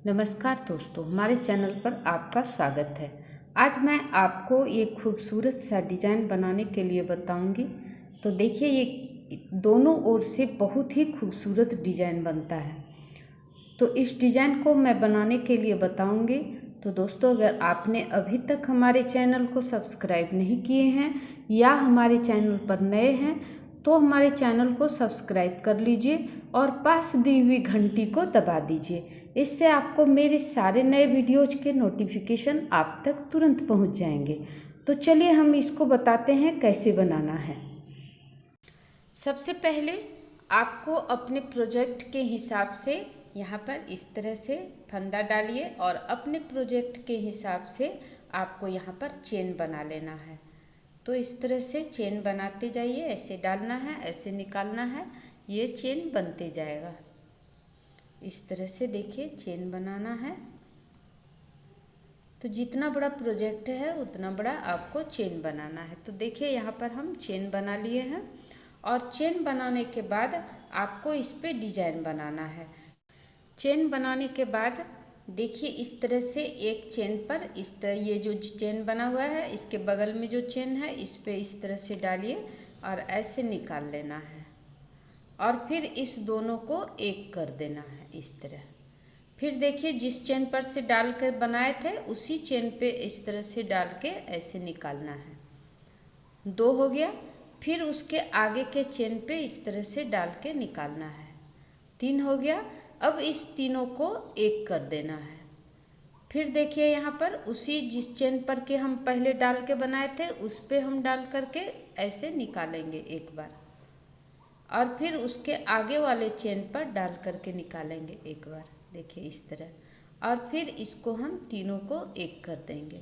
नमस्कार दोस्तों, हमारे चैनल पर आपका स्वागत है। आज मैं आपको एक खूबसूरत सा डिज़ाइन बनाने के लिए बताऊंगी। तो देखिए, ये दोनों ओर से बहुत ही खूबसूरत डिज़ाइन बनता है। तो इस डिज़ाइन को मैं बनाने के लिए बताऊंगी। तो दोस्तों, अगर आपने अभी तक हमारे चैनल को सब्सक्राइब नहीं किए हैं या हमारे चैनल पर नए हैं तो हमारे चैनल को सब्सक्राइब कर लीजिए और पास दी हुई घंटी को दबा दीजिए। इससे आपको मेरे सारे नए वीडियोज के नोटिफिकेशन आप तक तुरंत पहुंच जाएंगे। तो चलिए हम इसको बताते हैं कैसे बनाना है। सबसे पहले आपको अपने प्रोजेक्ट के हिसाब से यहाँ पर इस तरह से फंदा डालिए और अपने प्रोजेक्ट के हिसाब से आपको यहाँ पर चेन बना लेना है। तो इस तरह से चेन बनाते जाइए, ऐसे डालना है, ऐसे निकालना है, ये चेन बनते जाएगा। इस तरह से देखिए चेन बनाना है। तो जितना बड़ा प्रोजेक्ट है उतना बड़ा आपको चेन बनाना है। तो देखिए यहाँ पर हम चेन बना लिए हैं और चेन बनाने के बाद आपको इस पे डिजाइन बनाना है। चेन बनाने के बाद देखिए इस तरह से एक चेन पर इस तरह ये जो चेन बना हुआ है इसके बगल में जो चेन है इस पे इस तरह से डालिए और ऐसे निकाल लेना है और फिर इस दोनों को एक कर देना है इस तरह। फिर देखिए जिस चेन पर से डाल कर बनाए थे उसी चेन पे इस तरह से डाल के ऐसे निकालना है। 2 हो गया। फिर उसके आगे के चेन पे इस तरह से डाल के निकालना है। 3 हो गया। अब इस तीनों को एक कर देना है। फिर देखिए यहाँ पर उसी जिस चेन पर के हम पहले डाल के बनाए थे उस पे हम डाल करके ऐसे निकालेंगे एक बार और फिर उसके आगे वाले चेन पर डाल करके निकालेंगे एक बार। देखिए इस तरह। और फिर इसको हम तीनों को एक कर देंगे।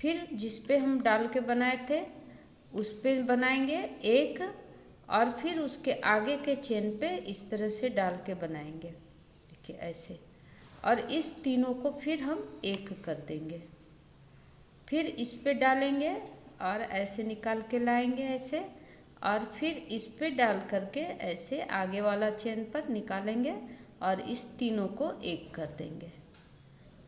फिर जिस पे हम डाल के बनाए थे उस पे बनाएंगे एक और फिर उसके आगे के चेन पे इस तरह से डाल के बनाएंगे। देखिए ऐसे। और इस तीनों को फिर हम एक कर देंगे। फिर इस पे डालेंगे और ऐसे निकाल के लाएंगे ऐसे और फिर इस पे डाल करके ऐसे आगे वाला चेन पर निकालेंगे और इस तीनों को एक कर देंगे।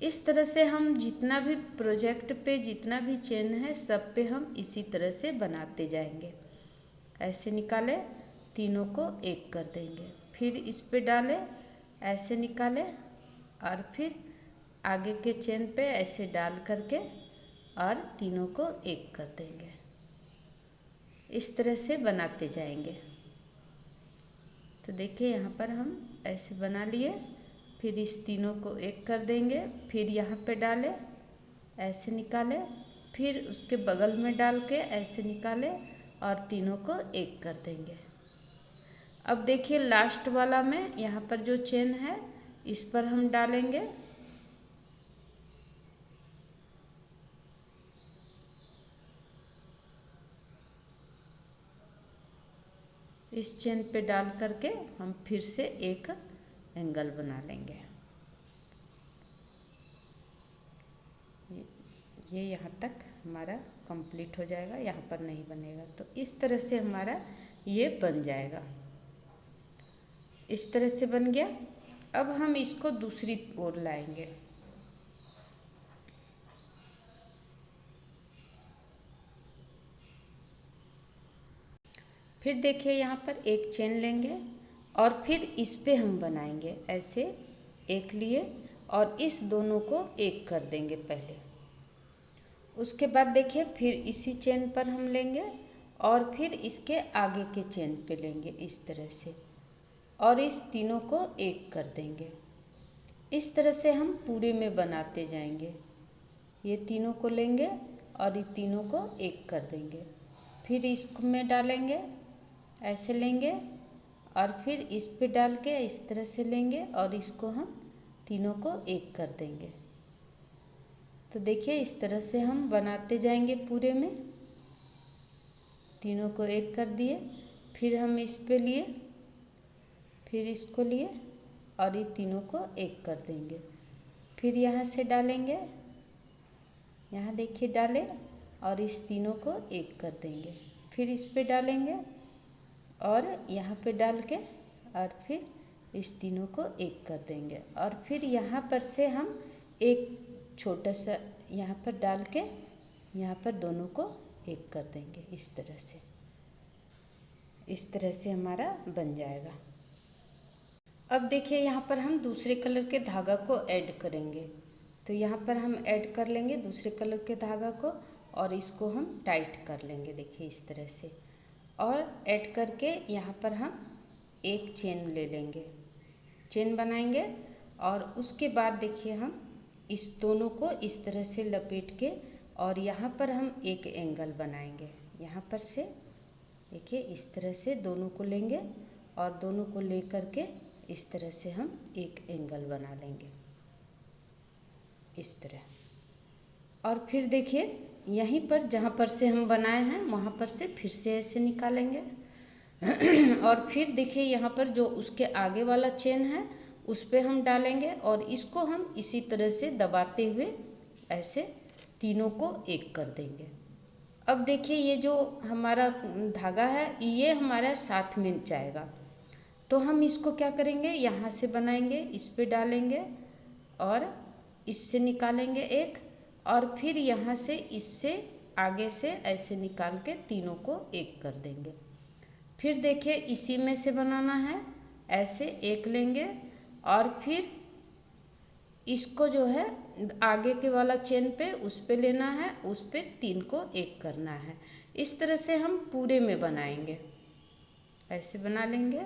इस तरह से हम जितना भी प्रोजेक्ट पे जितना भी चेन है सब पे हम इसी तरह से बनाते जाएंगे। ऐसे निकाले, तीनों को एक कर देंगे, फिर इस पे डाले, ऐसे निकाले और फिर आगे के चेन पे ऐसे डाल करके और तीनों को एक कर देंगे। इस तरह से बनाते जाएंगे। तो देखिए यहाँ पर हम ऐसे बना लिए। फिर इस तीनों को एक कर देंगे, फिर यहाँ पे डाले, ऐसे निकाले, फिर उसके बगल में डाल के ऐसे निकाले और तीनों को एक कर देंगे। अब देखिए लास्ट वाला में यहाँ पर जो चेन है इस पर हम डालेंगे। इस चेन पे डाल करके हम फिर से एक एंगल बना लेंगे। ये यहाँ तक हमारा कंप्लीट हो जाएगा, यहाँ पर नहीं बनेगा। तो इस तरह से हमारा ये बन जाएगा। इस तरह से बन गया। अब हम इसको दूसरी ओर लाएंगे। फिर देखिए यहाँ पर एक चेन लेंगे और फिर इस पे हम बनाएंगे ऐसे एक लिए और इस दोनों को एक कर देंगे पहले। उसके बाद देखिए फिर इसी चेन पर हम लेंगे और फिर इसके आगे के चेन पे लेंगे इस तरह से और इस तीनों को एक कर देंगे। इस तरह से हम पूरे में बनाते जाएंगे। ये तीनों को लेंगे और ये तीनों को एक कर देंगे, फिर इसमें डालेंगे, ऐसे लेंगे और फिर इस पे डाल के इस तरह से लेंगे और इसको हम तीनों को एक कर देंगे। तो देखिए इस तरह से हम बनाते जाएंगे पूरे में। तीनों को एक कर दिए, फिर हम इस पे लिए, फिर इसको लिए और ये तीनों को एक कर देंगे। फिर यहाँ से डालेंगे, यहाँ देखिए डाले और इस तीनों को एक कर देंगे। फिर इस पे डालेंगे और यहाँ पे डाल के और फिर इस तीनों को एक कर देंगे और फिर यहाँ पर से हम एक छोटा सा यहाँ पर डाल के यहाँ पर दोनों को एक कर देंगे। इस तरह से हमारा बन जाएगा। अब देखिए यहाँ पर हम दूसरे कलर के धागा को ऐड करेंगे। तो यहाँ पर हम ऐड कर लेंगे दूसरे कलर के धागा को और इसको हम टाइट कर लेंगे, देखिए इस तरह से। और ऐड करके यहाँ पर हम एक चेन ले लेंगे, चेन बनाएंगे और उसके बाद देखिए हम इस दोनों को इस तरह से लपेट के और यहाँ पर हम एक एंगल बनाएंगे। यहाँ पर से देखिए इस तरह से दोनों को लेंगे और दोनों को ले करके इस तरह से हम एक एंगल बना लेंगे, इस तरह। और फिर देखिए यहीं पर जहाँ पर से हम बनाए हैं वहाँ पर से फिर से ऐसे निकालेंगे और फिर देखिए यहाँ पर जो उसके आगे वाला चेन है उस पर हम डालेंगे और इसको हम इसी तरह से दबाते हुए ऐसे तीनों को एक कर देंगे। अब देखिए ये जो हमारा धागा है ये हमारा साथ में जाएगा, तो हम इसको क्या करेंगे, यहाँ से बनाएंगे, इस पे डालेंगे और इससे निकालेंगे एक और फिर यहाँ से इससे आगे से ऐसे निकाल के तीनों को एक कर देंगे। फिर देखिए इसी में से बनाना है, ऐसे एक लेंगे और फिर इसको जो है आगे के वाला चेन पे उस पे लेना है, उस पे तीन को एक करना है। इस तरह से हम पूरे में बनाएंगे, ऐसे बना लेंगे,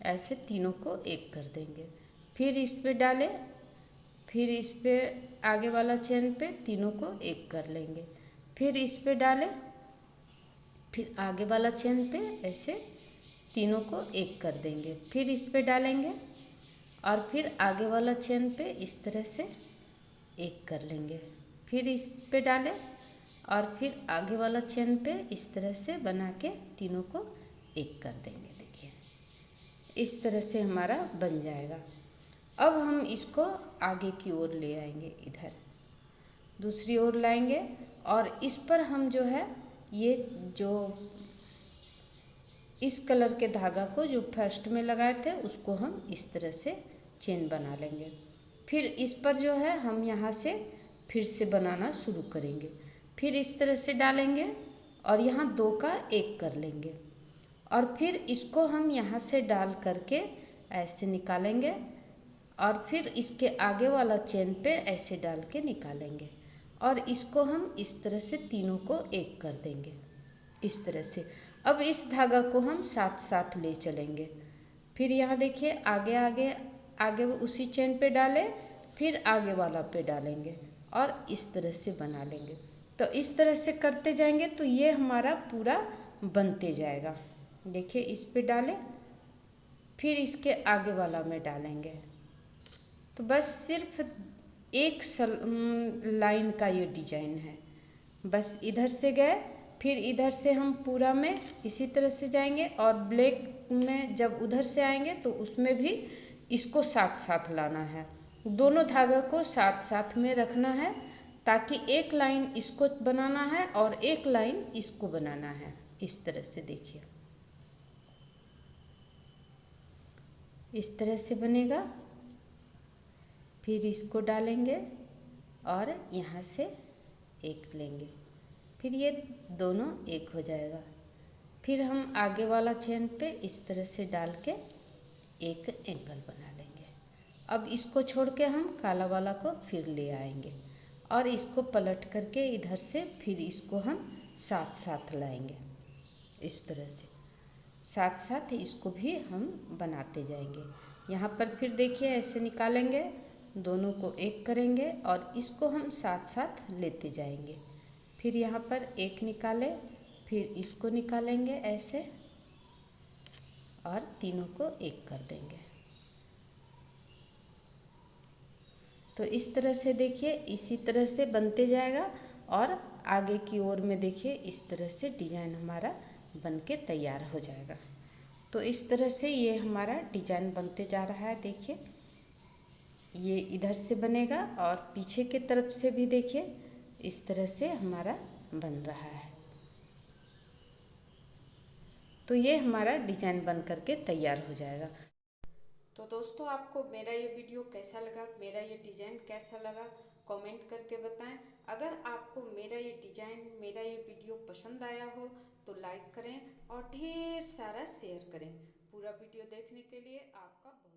ऐसे तीनों को एक कर देंगे। फिर इस पे डालें, फिर इस पे आगे वाला चेन पे तीनों को एक कर लेंगे, फिर इस पे डालें, फिर आगे वाला चेन पे ऐसे तीनों को एक कर देंगे, फिर इस पे डालेंगे और फिर आगे वाला चेन पे इस तरह से एक कर लेंगे, फिर इस पे डालें और फिर आगे वाला चेन पे इस तरह से बना के तीनों को एक कर देंगे। देखिए इस तरह से हमारा बन जाएगा। अब हम इसको आगे की ओर ले आएंगे, इधर दूसरी ओर लाएंगे और इस पर हम जो है ये जो इस कलर के धागा को जो फर्स्ट में लगाए थे उसको हम इस तरह से चेन बना लेंगे। फिर इस पर जो है हम यहाँ से फिर से बनाना शुरू करेंगे, फिर इस तरह से डालेंगे और यहाँ दो का एक कर लेंगे और फिर इसको हम यहाँ से डाल करके ऐसे निकालेंगे और फिर इसके आगे वाला चेन पे ऐसे डाल के निकालेंगे और इसको हम इस तरह से तीनों को एक कर देंगे, इस तरह से। अब इस धागा को हम साथ साथ ले चलेंगे, फिर यहाँ देखिए आगे उसी चेन पे डालें, फिर आगे वाला पे डालेंगे और इस तरह से बना लेंगे। तो इस तरह से करते जाएंगे तो ये हमारा पूरा बनते जाएगा। देखिए इस पे डालें, फिर इसके आगे वाला में डालेंगे। तो बस सिर्फ एक लाइन का ये डिजाइन है, बस इधर से गए फिर इधर से हम पूरा में इसी तरह से जाएंगे और ब्लैक में जब उधर से आएंगे तो उसमें भी इसको साथ साथ लाना है, दोनों धागा को साथ साथ में रखना है ताकि एक लाइन इसको बनाना है और एक लाइन इसको बनाना है, इस तरह से। देखिए इस तरह से बनेगा, फिर इसको डालेंगे और यहाँ से एक लेंगे, फिर ये दोनों एक हो जाएगा। फिर हम आगे वाला चेन पे इस तरह से डाल के एक एंगल बना लेंगे। अब इसको छोड़ के हम काला वाला को फिर ले आएंगे और इसको पलट करके इधर से फिर इसको हम साथ साथ लाएंगे, इस तरह से साथ साथ इसको भी हम बनाते जाएंगे। यहाँ पर फिर देखिए ऐसे निकालेंगे, दोनों को एक करेंगे और इसको हम साथ साथ लेते जाएंगे। फिर यहाँ पर एक निकाले, फिर इसको निकालेंगे ऐसे और तीनों को एक कर देंगे। तो इस तरह से देखिए इसी तरह से बनते जाएगा और आगे की ओर में देखिए इस तरह से डिजाइन हमारा बन के तैयार हो जाएगा। तो इस तरह से ये हमारा डिजाइन बनते जा रहा है। देखिए ये इधर से बनेगा और पीछे की तरफ से भी देखिए इस तरह से हमारा बन रहा है। तो ये हमारा डिजाइन बन करके तैयार हो जाएगा। तो दोस्तों आपको मेरा ये वीडियो कैसा लगा, मेरा ये डिज़ाइन कैसा लगा, कमेंट करके बताएं। अगर आपको मेरा ये डिज़ाइन, मेरा ये वीडियो पसंद आया हो तो लाइक करें और ढेर सारा शेयर करें। पूरा वीडियो देखने के लिए आपका बहुत